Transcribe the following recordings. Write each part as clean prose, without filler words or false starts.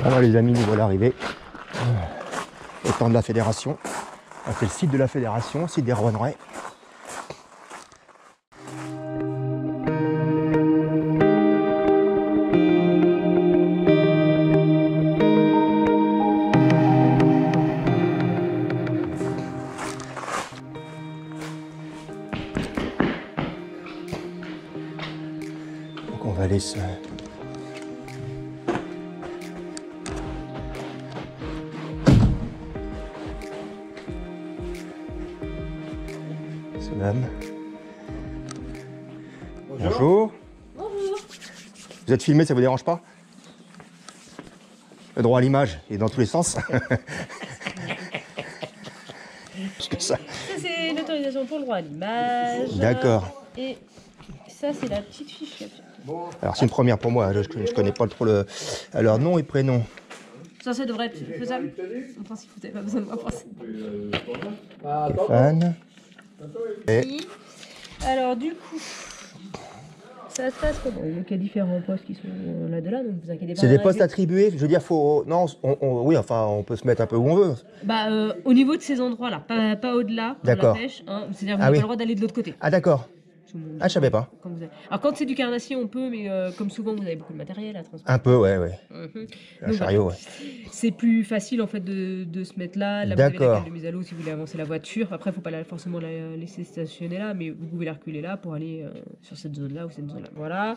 Bon les amis, nous voilà arrivés au temps de la fédération. C'est le site de la fédération, site des Rouennais. Donc on va aller se... Madame. Bonjour. Bonjour. Vous êtes filmé, ça vous dérange pas? Le droit à l'image est dans tous les sens. Parce que ça. Ça, c'est l'autorisation pour le droit à l'image. D'accord. Et ça, c'est la petite fiche. Alors c'est une première pour moi, je connais pas trop le... Alors nom et prénom. Ça devrait être faisable. En principe, vous n'avez pas besoin de moi pour ça. Stéphane. Et... Alors du coup, ça se passe comment? Donc il y a différents postes qui sont là-delà, donc vous inquiétez pas. C'est des postes attribués, je veux dire, faut... Non, oui, enfin, on peut se mettre un peu où on veut. Bah, au niveau de ces endroits-là, pas au-delà, dans la pêche. Hein, c'est-à-dire que vous n'avez pas le droit d'aller de l'autre côté. Ah d'accord. Ah, je savais pas. Alors quand c'est du carnassier, on peut, mais comme souvent vous avez beaucoup de matériel à transporter. Un peu, ouais. Un Donc, chariot, ouais. C'est plus facile en fait de se mettre là. Là vous avez la cale de mise à l'eau si vous voulez avancer la voiture. Après, il ne faut pas forcément la laisser stationner là, mais vous pouvez la reculer là pour aller sur cette zone-là ou cette zone-là. Voilà.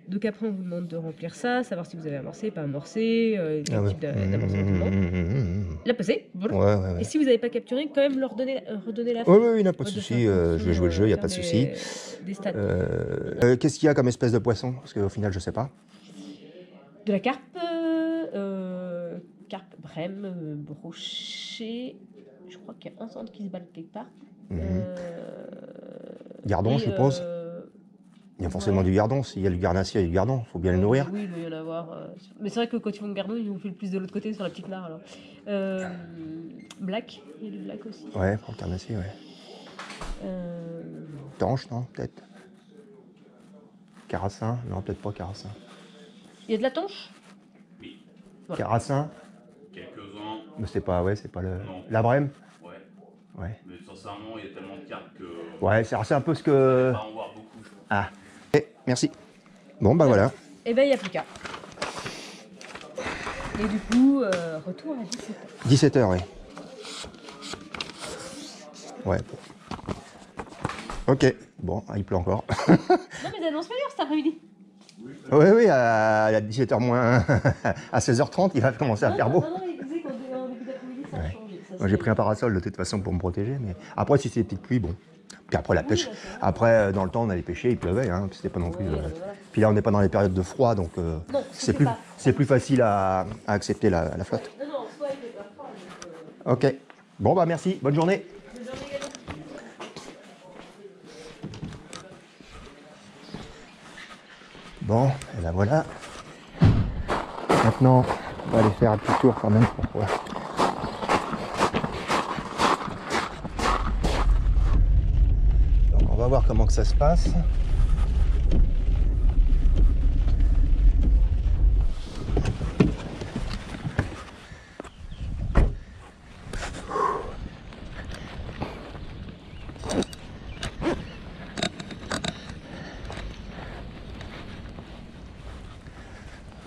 Donc après, on vous demande de remplir ça, savoir si vous avez amorcé, pas amorcé, quel type d'amorcement. La passer. Voilà. Ouais. Et si vous n'avez pas capturé, quand même leur redonner la feuille. Oui, pas de souci. Je vais jouer le jeu, il n'y a pas de souci. Des stats. Qu'est-ce qu'il y a comme espèce de poisson? Parce qu'au final, je sais pas. De la carpe, carpe, brème, brochet. Je crois qu'il y a un centre qui se balade quelque part. Gardon, je suppose. Il y a forcément du gardon. S'il y a du garnacier, il y a du gardon. Il faut bien le nourrir. Oui, il doit y en avoir. Mais c'est vrai que quand ils font le gardon, ils nous font le plus de l'autre côté sur la petite mare. Alors. Black, il y a du black aussi. Ouais, pour le carnassier, ouais. Tanche, non, peut-être. Carassin, non, peut-être pas carassin. Il y a de la tanche? Oui. Voilà. Carassin. Quelques-uns. Mais c'est pas le. Non. La brème. Ouais. Mais sincèrement, il y a tellement de cartes que. Ouais, c'est un peu ce que. On va en voir beaucoup, je pense. Ah. Merci. Bon, bah voilà. Et ben, il n'y a plus qu'à. Et du coup, retour à 17h. 17h, oui. Ouais. Ok. Bon, il pleut encore. Non, mais ça annonce meilleur cet après-midi. Oui, à 17h moins. À 16h30, il va commencer à faire beau. Non, il disait qu'en début d'après-midi, ça a changé. Moi, j'ai pris un parasol de toute façon pour me protéger. Mais après, si c'est des petites pluies, bon. Puis après, la pêche. Après, dans le temps, on allait pêcher, il pleuvait. Hein, c'était pas non plus. Puis là, on n'est pas dans les périodes de froid, donc c'est plus facile à accepter la flotte. Non, soit il fait pas froid. Ok. Bon, bah merci. Bonne journée. Bonne journée également. Bon, et ben voilà. Maintenant, on va aller faire un petit tour quand même pour voir. Donc on va voir comment que ça se passe.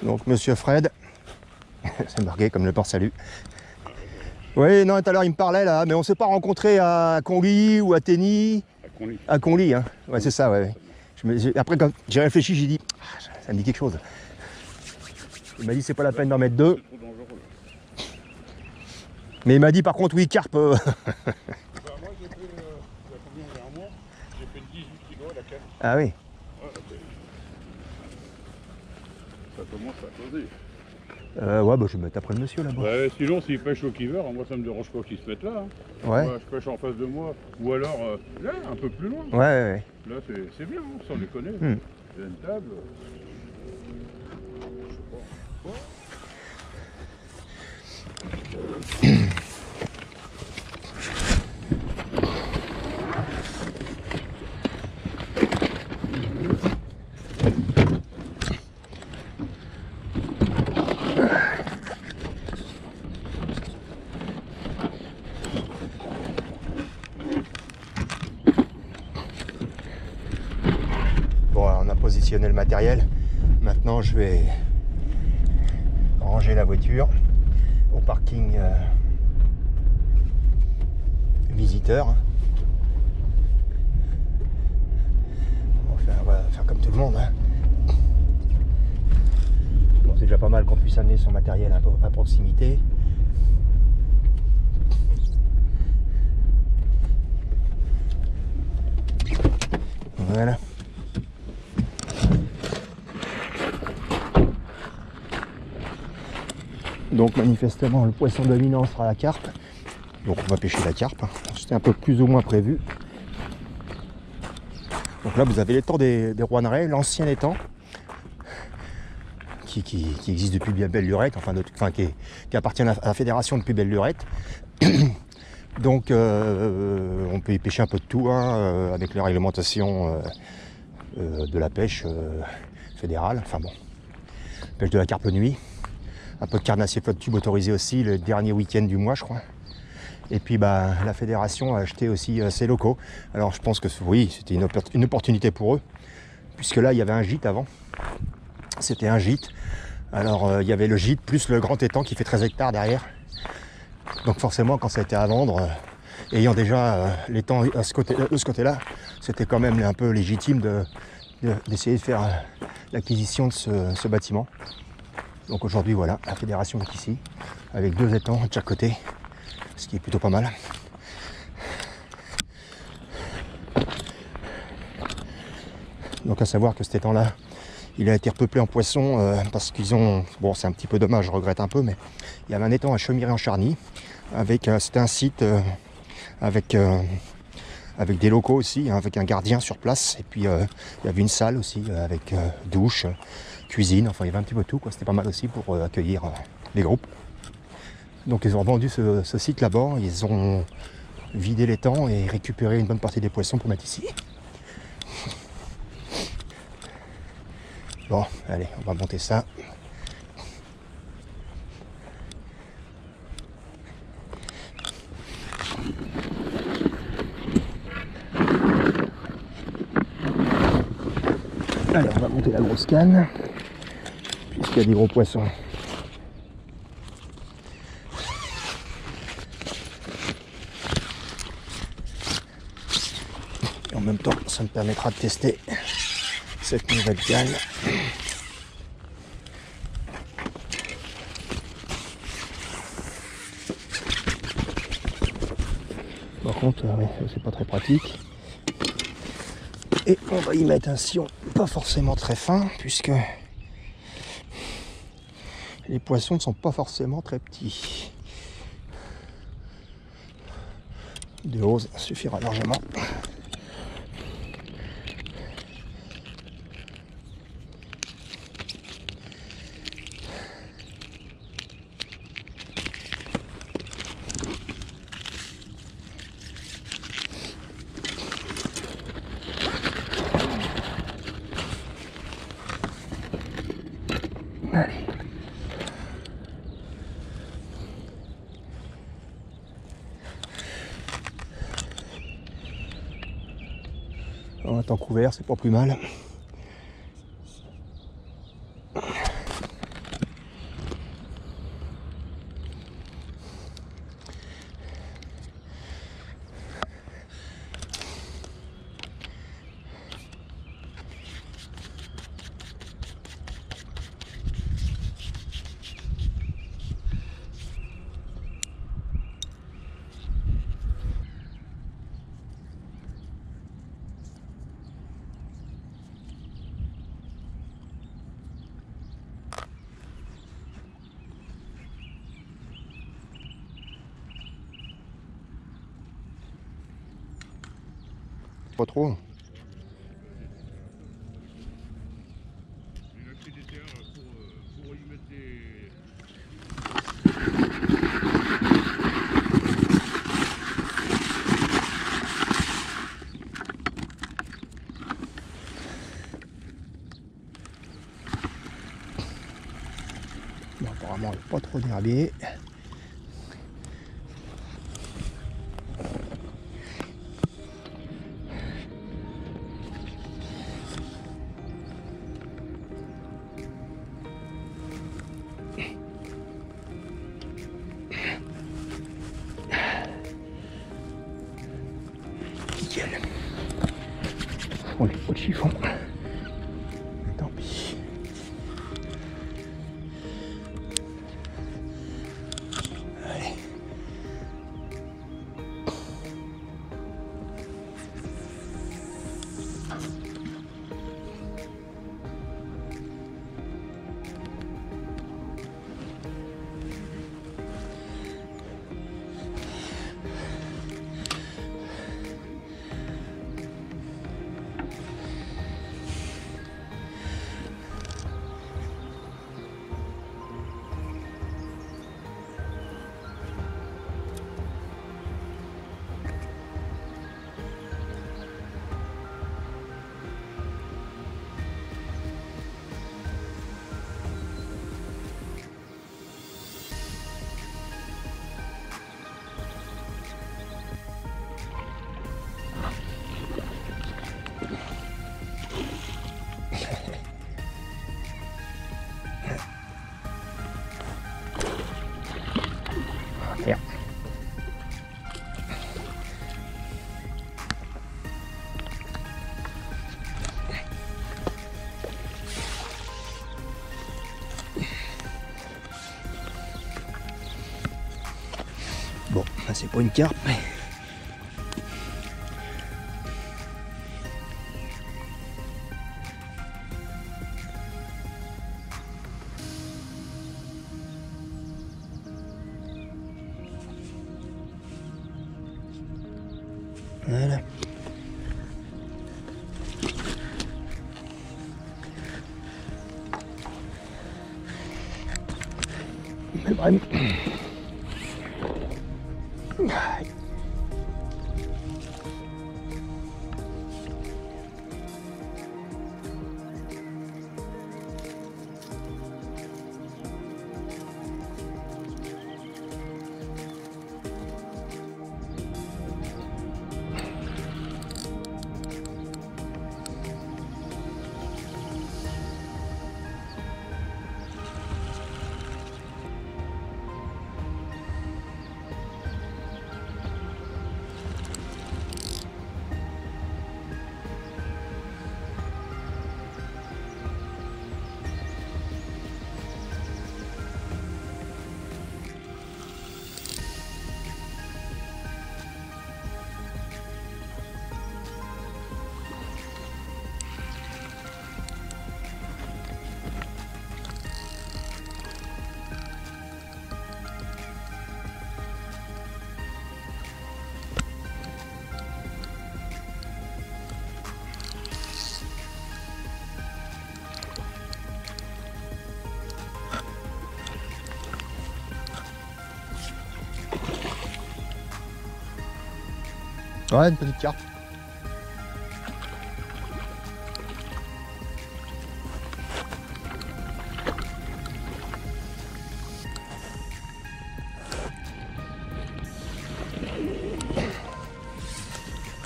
Donc Monsieur Fred, c'est marqué comme le port-salut. Oui, non, tout à l'heure il me parlait là, mais on s'est pas rencontré à Conly ou à Tény. À Conly, hein. Ouais, c'est ça, ouais. Après, quand j'ai réfléchi, j'ai dit, ça me dit quelque chose. Il m'a dit, c'est pas la peine d'en mettre deux. Mais il m'a dit, par contre, oui, carpe. Moi, j'ai fait, il y a un mois, j'ai fait 18 kilos à la canne. Ah oui. Ça commence à causer. Ouais, bah je vais mettre après le monsieur là-bas. Ouais, sinon, s'il pêche au kiver, moi ça me dérange pas qu'il se mette là. Hein. Ouais. Moi, je pêche en face de moi. Ou alors, là, un peu plus loin. Ouais. Là, c'est bien, hein, sans déconner. Il y a une table. Je sais pas. positionné le matériel. Maintenant, je vais ranger la voiture au parking visiteur. On va faire comme tout le monde. Hein. Bon, c'est déjà pas mal qu'on puisse amener son matériel à proximité. Voilà. Donc manifestement le poisson dominant sera la carpe. Donc on va pêcher la carpe. C'était un peu plus ou moins prévu. Donc là vous avez l'étang des Rouannerais, l'ancien étang qui existe depuis bien belle lurette, enfin qui appartient à la fédération depuis belle lurette. Donc on peut y pêcher un peu de tout hein, avec la réglementation de la pêche fédérale. Enfin bon, pêche de la carpe nuit. Un peu de carnassier flotte tube autorisé aussi le dernier week-end du mois je crois. Et puis bah, la fédération a acheté aussi ses locaux. Alors je pense que oui, c'était une opportunité pour eux. Puisque là il y avait un gîte avant. C'était un gîte. Alors il y avait le gîte plus le grand étang qui fait 13 hectares derrière. Donc forcément quand ça a été à vendre, ayant déjà l'étang de ce côté-là, c'était quand même un peu légitime d'essayer de faire l'acquisition de ce bâtiment. Donc aujourd'hui voilà, la fédération est ici, avec 2 étangs de chaque côté, ce qui est plutôt pas mal. Donc à savoir que cet étang-là, il a été repeuplé en poissons parce qu'ils ont... Bon c'est un petit peu dommage, je regrette un peu, mais il y avait un étang à Chaumiry-en-Charny, c'était un site avec des locaux aussi, hein, avec un gardien sur place, et puis il y avait une salle aussi avec douche, cuisine, enfin il y avait un petit peu tout, quoi. C'était pas mal aussi pour accueillir les groupes. Donc ils ont vendu ce site là-bas, ils ont vidé l'étang et récupéré une bonne partie des poissons pour mettre ici. Bon, allez, on va monter ça. Allez, on va monter la grosse canne, puisqu'il y a des gros poissons. Et en même temps, ça me permettra de tester cette nouvelle canne. Par contre, c'est pas très pratique. Et on va y mettre un sillon pas forcément très fin, puisque les poissons ne sont pas forcément très petits. De haut, ça suffira largement. Allez. En temps couvert, c'est pas plus mal. Pas trop. J'ai acheté des terres pour y mettre des... Bon, apparemment, il n'y a pas trop d'herbier. Pas de chiffon. Tant pis. Allez. Faire. Bon, c'est pas une carpe, mais... Voilà. Mais vraiment. Ouais, une petite carpe.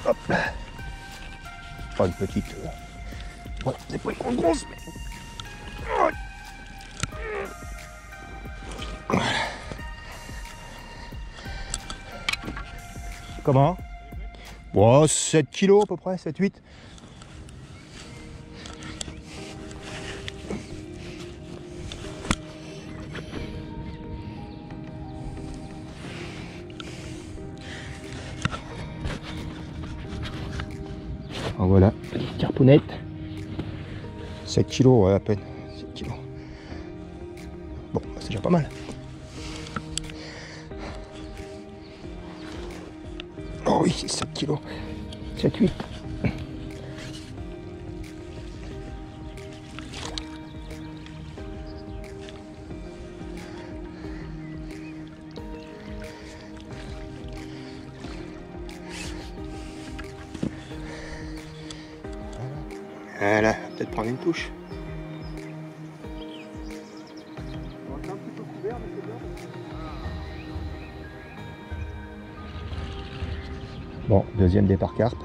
Hop. Pas une petite. Ouais, c'est pas une grosse, mais... Voilà. Comment? Bon, 7 kilos à peu près, 7-8. En voilà, petite carponnette. 7 kilos, ouais, à peine. 7 kilos. Bon, c'est déjà pas mal. Oh oui, 7 kilos. 7-8. Voilà, peut-être prendre une touche. Bon, deuxième départ carpe.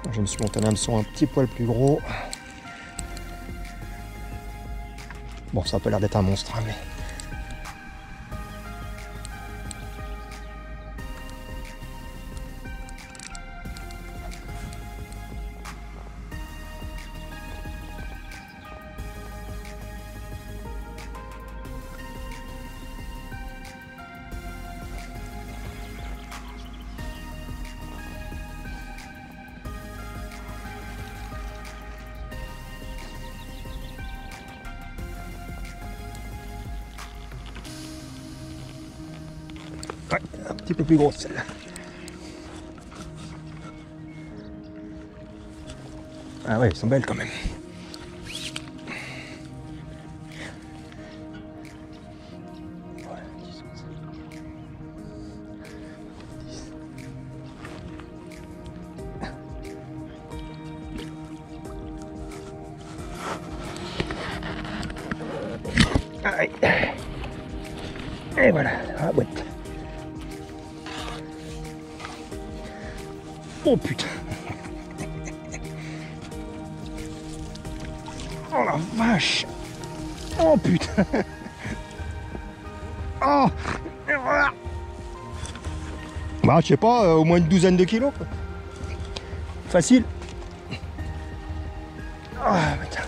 Je me suis monté un hameçon un petit poil plus gros. Bon, ça a pas l'air d'être un monstre, hein, mais... Ouais, un petit peu plus grosse celle-là. Ah ouais, elles sont belles quand même. Aïe. Et voilà, la boîte. Oh putain. Oh la vache. Oh putain. Oh. Bah je sais pas, au moins une douzaine de kilos quoi. Facile. Oh putain.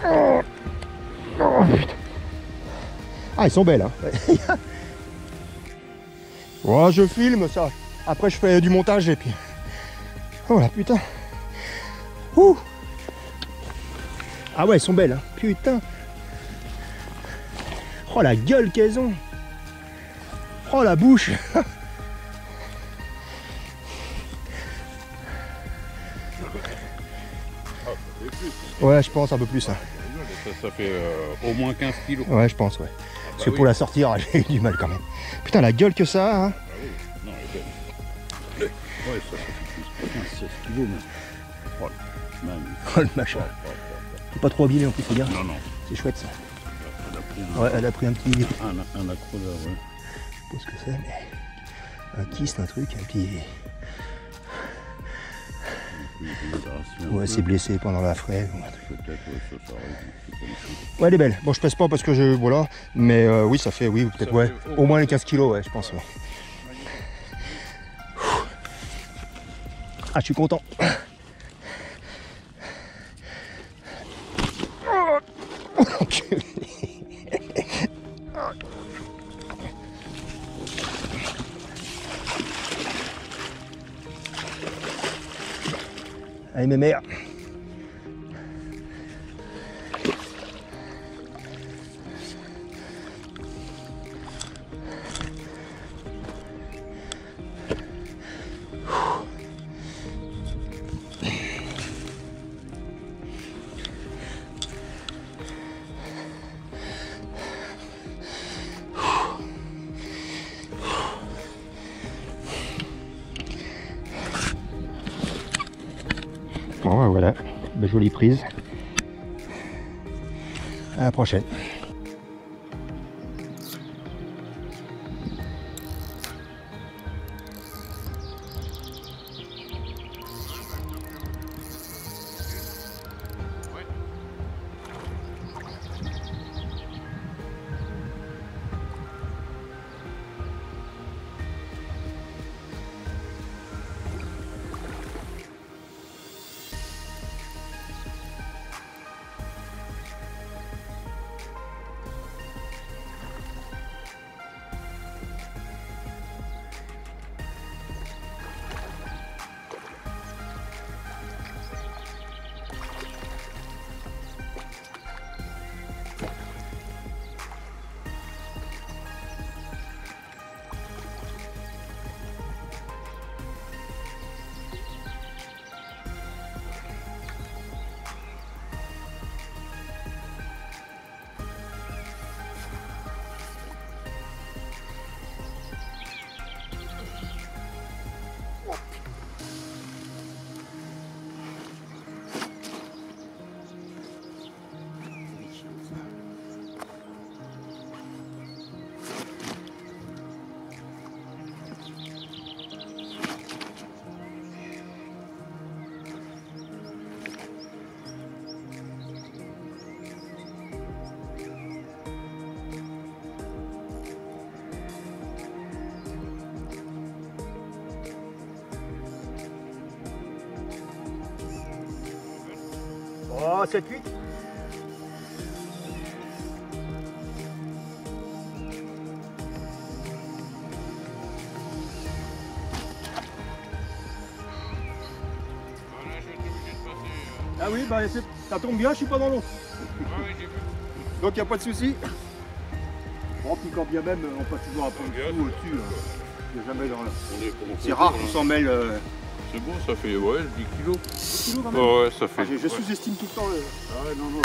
Oh. Oh putain. Ah elles sont belles hein. Oh je filme ça. Après je fais du montage et puis... Oh la putain. Ouh. Ah ouais elles sont belles hein. Putain. Oh la gueule qu'elles ont. Oh la bouche. Ouais je pense un peu plus hein. Ça fait au moins 15 kilos. Ouais je pense ouais. Parce que pour la sortir j'ai eu du mal quand même. Putain la gueule que ça a hein. Non, elle est belle. Ouais, ça fait plus 16 kilos, mais... Oh, oh le machin. C'est pas trop abîmé en plus, c'est bien. Non, non. C'est chouette ça. Elle a pris un, Ouais, elle a pris un petit... un accro là, ouais. Je sais pas ce que c'est, mais... Un kyste, un truc, et puis... Ouais, c'est blessé pendant la fraise. Peut-être, ouais, ça arrive. Ouais, elle est belle. Bon, je pèse pas parce que je... Voilà. Mais oui, ça fait, oui, peut-être, ouais. Au moins les 15 kilos, ouais, je pense, ouais. Ah, je suis content. Allez, mes mères. Bon, voilà, jolie prise. À la prochaine. Oh, 7-8. Ah oui, bah ça tombe bien, je suis pas dans l'eau. Donc il n'y a pas de souci. Bon, puis quand bien même, on passe toujours un peu au-dessus. Jamais dans la... C'est rare qu'on s'en mêle. C'est bon, ça fait 10 kilos. 10 kilos quand même. Ouais, ça fait. Je sous-estime tout le temps le... Ah ouais, non.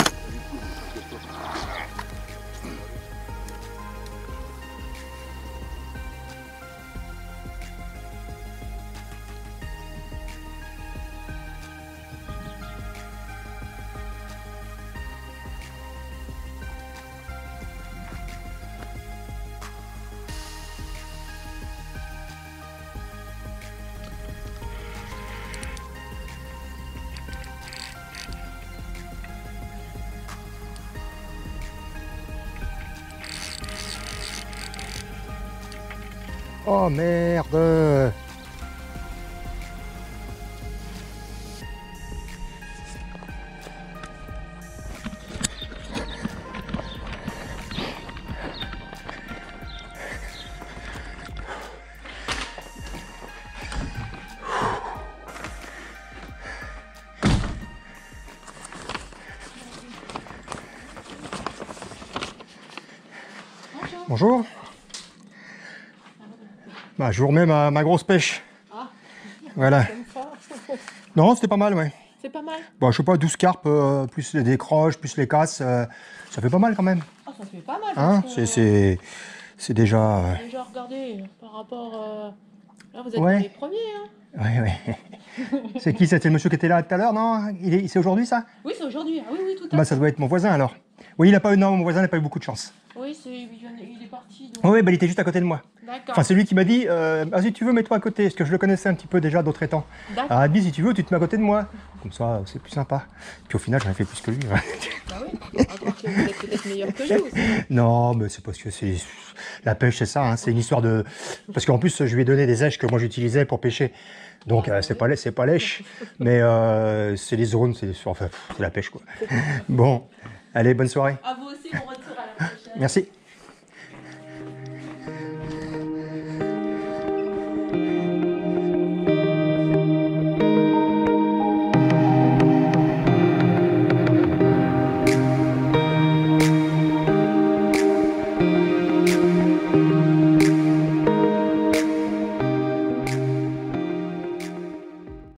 Oh merde! Bonjour. Bah, je vous remets ma grosse pêche. Ah, voilà. Non, c'était pas mal, ouais. C'est pas mal. Bon, je sais pas, 12 carpes, plus les décroches, plus les casses, ça fait pas mal quand même. Ah, ça fait pas mal. Hein, c'est déjà... Déjà, regardez, par rapport... Là, vous êtes Ouais. les premiers, hein. Ouais. C'est qui? C'était le monsieur qui était là tout à l'heure, non? C'est aujourd'hui, ça? Oui, c'est aujourd'hui. Ah, oui, tout à fait. Bah, ça doit être mon voisin, alors. Oui, il a pas eu... Non, mon voisin n'a pas eu beaucoup de chance. Oui, il est parti. Donc... Oui, bah, il était juste à côté de moi. D'accord. Enfin, c'est lui qui m'a dit, si tu veux, mets-toi à côté, parce que je le connaissais un petit peu déjà d'autres temps. D'accord. Alors, il dit, si tu veux, tu te mets à côté de moi. Comme ça, c'est plus sympa. Puis au final, j'en ai fait plus que lui. Bah oui, à croire que vous êtes peut-être meilleur que nous aussi. Non, mais c'est parce que c'est... La pêche, c'est ça, hein, c'est une histoire de... Parce qu'en plus, je lui ai donné des èches que moi j'utilisais pour pêcher. Donc, c'est pas lèche, mais c'est les zones, c'est la pêche, quoi. Bon, allez, bonne soirée. À vous aussi, bon retour à la prochaine. Merci.